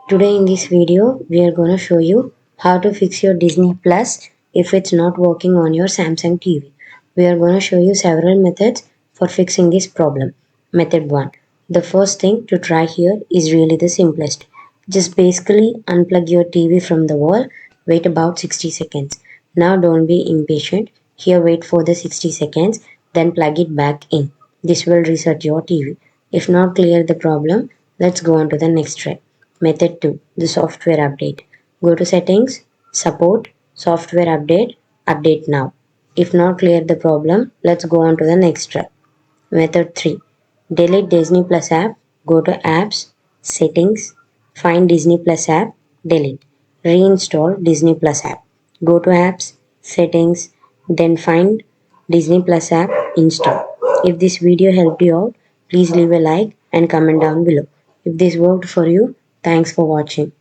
Today in this video, we are going to show you how to fix your Disney Plus if it's not working on your Samsung TV. We are going to show you several methods for fixing this problem. Method 1. The first thing to try here is really the simplest. Just basically unplug your TV from the wall, wait about 60 seconds. Now don't be impatient. Here wait for the 60 seconds, then plug it back in. This will reset your TV. If not clear the problem, let's go on to the next step. Method 2. The software update. Go to settings, support, software update, update now. If not clear the problem, let's go on to the next step. Method 3. Delete Disney Plus app, go to apps, settings, find Disney Plus app, delete. Reinstall Disney Plus app. Go to apps, settings, then find Disney Plus app, install. If this video helped you out, please leave a like and comment down below. If this worked for you, thanks for watching.